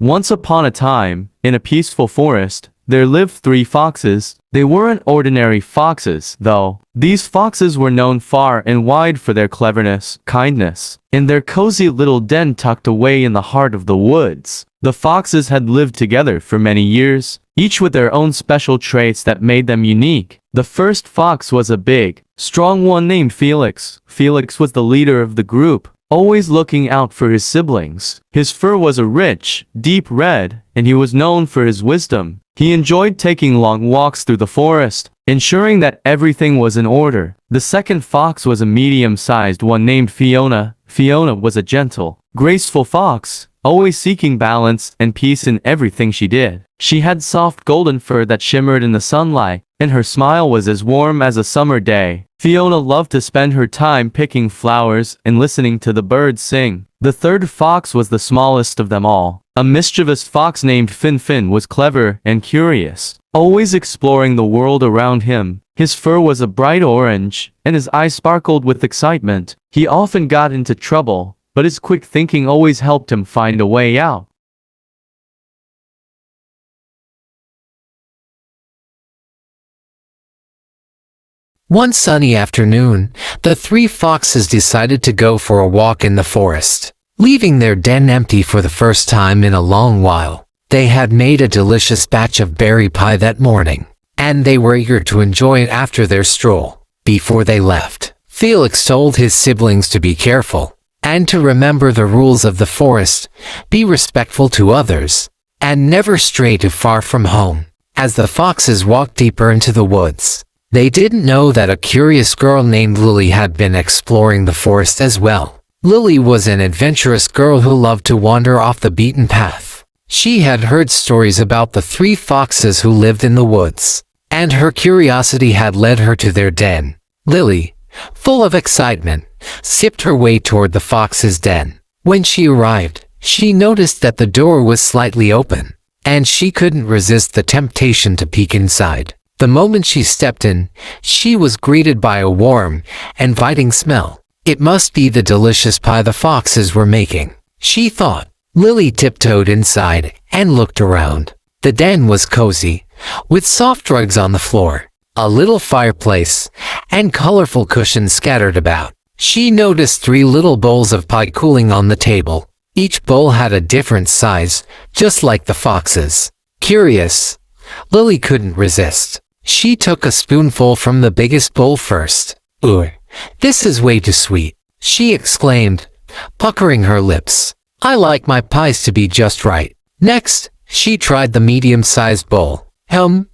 Once upon a time, in a peaceful forest, there lived 3 foxes. They weren't ordinary foxes, though. These foxes were known far and wide for their cleverness, kindness, and their cozy little den tucked away in the heart of the woods. The foxes had lived together for many years, each with their own special traits that made them unique. The first fox was a big, strong one named Felix. Felix was the leader of the group, always looking out for his siblings. His fur was a rich, deep red, and he was known for his wisdom. He enjoyed taking long walks through the forest, ensuring that everything was in order. The second fox was a medium-sized one named Fiona. Fiona was a gentle, graceful fox, always seeking balance and peace in everything she did. She had soft golden fur that shimmered in the sunlight, and her smile was as warm as a summer day. Fiona loved to spend her time picking flowers and listening to the birds sing. The third fox was the smallest of them all. A mischievous fox named Fin was clever and curious, always exploring the world around him. His fur was a bright orange, and his eyes sparkled with excitement. He often got into trouble, but his quick thinking always helped him find a way out. One sunny afternoon, the 3 foxes decided to go for a walk in the forest. Leaving their den empty for the first time in a long while, they had made a delicious batch of berry pie that morning, and they were eager to enjoy it after their stroll. Before they left, Felix told his siblings to be careful, and to remember the rules of the forest, be respectful to others, and never stray too far from home. As the foxes walked deeper into the woods, they didn't know that a curious girl named Lily had been exploring the forest as well. Lily was an adventurous girl who loved to wander off the beaten path. She had heard stories about the 3 foxes who lived in the woods, and her curiosity had led her to their den. Lily, full of excitement, sipped her way toward the fox's den. When she arrived, she noticed that the door was slightly open, and she couldn't resist the temptation to peek inside. The moment she stepped in, she was greeted by a warm, inviting smell. It must be the delicious pie the foxes were making, she thought. Lily tiptoed inside and looked around. The den was cozy, with soft rugs on the floor, a little fireplace, and colorful cushions scattered about. She noticed 3 little bowls of pie cooling on the table. Each bowl had a different size, just like the foxes. Curious, Lily couldn't resist. She took a spoonful from the biggest bowl first. "Ugh, this is way too sweet," she exclaimed, puckering her lips. "I like my pies to be just right." Next, she tried the medium-sized bowl.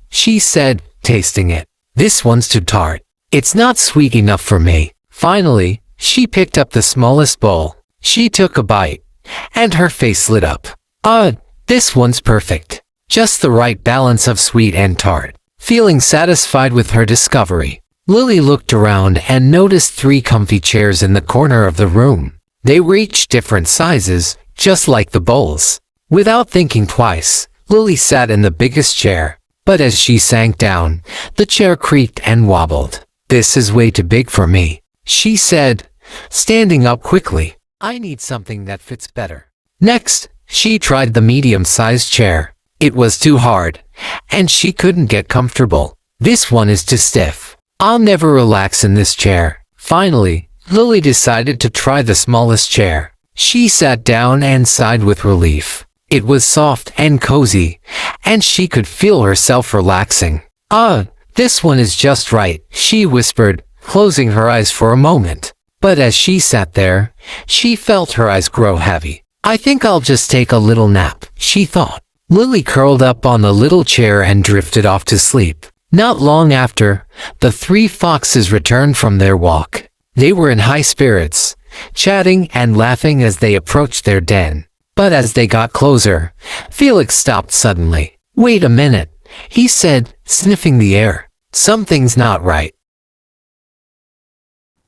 She said, tasting it. "This one's too tart. It's not sweet enough for me." Finally, she picked up the smallest bowl. She took a bite, and her face lit up. This one's perfect. Just the right balance of sweet and tart." Feeling satisfied with her discovery, Lily looked around and noticed 3 comfy chairs in the corner of the room. They were each different sizes, just like the bowls. Without thinking twice, Lily sat in the biggest chair, but as she sank down, the chair creaked and wobbled. "This is way too big for me," she said, standing up quickly. "I need something that fits better." Next, she tried the medium-sized chair. It was too hard, and she couldn't get comfortable. "This one is too stiff. I'll never relax in this chair." Finally, Lily decided to try the smallest chair. She sat down and sighed with relief. It was soft and cozy, and she could feel herself relaxing. This one is just right," she whispered, closing her eyes for a moment. But as she sat there, she felt her eyes grow heavy. "I think I'll just take a little nap," she thought. Lily curled up on the little chair and drifted off to sleep. Not long after, the 3 foxes returned from their walk. They were in high spirits, chatting and laughing as they approached their den. But as they got closer, Felix stopped suddenly. "Wait a minute," he said, sniffing the air. "Something's not right."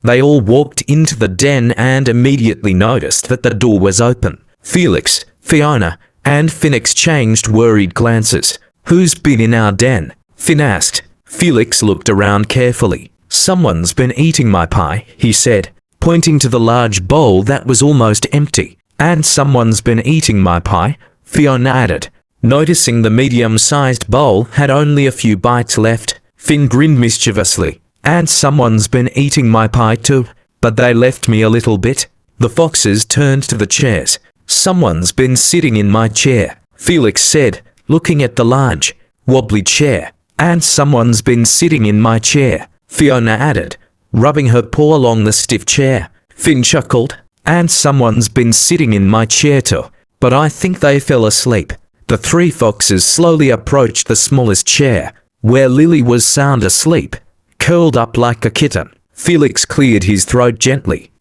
They all walked into the den and immediately noticed that the door was open. Felix, Fiona, and Finn exchanged worried glances. "Who's been in our den?" Finn asked. Felix looked around carefully. "Someone's been eating my pie," he said, pointing to the large bowl that was almost empty. "And someone's been eating my pie," Fiona added. Noticing the medium-sized bowl had only a few bites left, Finn grinned mischievously. And someone's been eating my pie too, but they left me a little bit. The foxes turned to the chairs. Someone's been sitting in my chair, Felix said, looking at the large, wobbly chair. And someone's been sitting in my chair, Fiona added, rubbing her paw along the stiff chair. Finn chuckled. And someone's been sitting in my chair too, but I think they fell asleep. The three foxes slowly approached the smallest chair, where Lily was sound asleep, curled up like a kitten. Felix cleared his throat gently.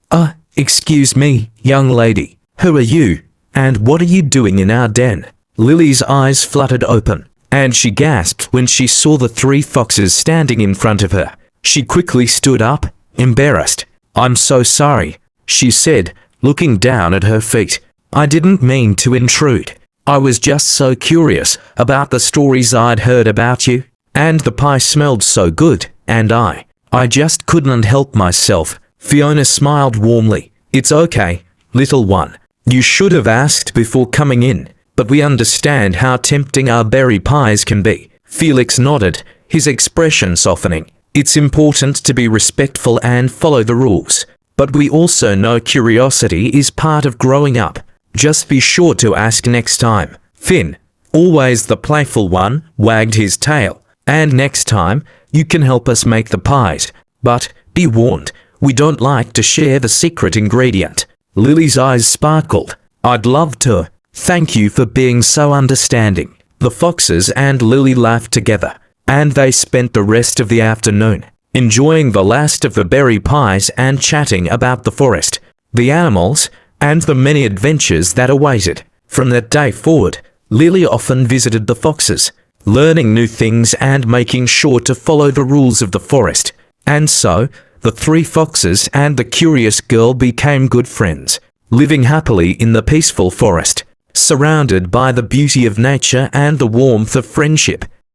Excuse me, young lady. Who are you? And what are you doing in our den? Lily's eyes fluttered open, and she gasped when she saw the three foxes standing in front of her. She quickly stood up, embarrassed. I'm so sorry, she said, looking down at her feet. I didn't mean to intrude. I was just so curious about the stories I'd heard about you, and the pie smelled so good, and I just couldn't help myself. Fiona smiled warmly. It's okay, little one. You should have asked before coming in, but we understand how tempting our berry pies can be. Felix nodded, his expression softening. It's important to be respectful and follow the rules, but we also know curiosity is part of growing up. Just be sure to ask next time. Finn, always the playful one, wagged his tail. And next time, you can help us make the pies. But, be warned, we don't like to share the secret ingredient. Lily's eyes sparkled. I'd love to. Thank you for being so understanding. The foxes and Lily laughed together, and they spent the rest of the afternoon enjoying the last of the berry pies and chatting about the forest, the animals, and the many adventures that awaited. From that day forward, Lily often visited the foxes, learning new things and making sure to follow the rules of the forest. And so, the three foxes and the curious girl became good friends, living happily in the peaceful forest, surrounded by the beauty of nature and the warmth of friendship.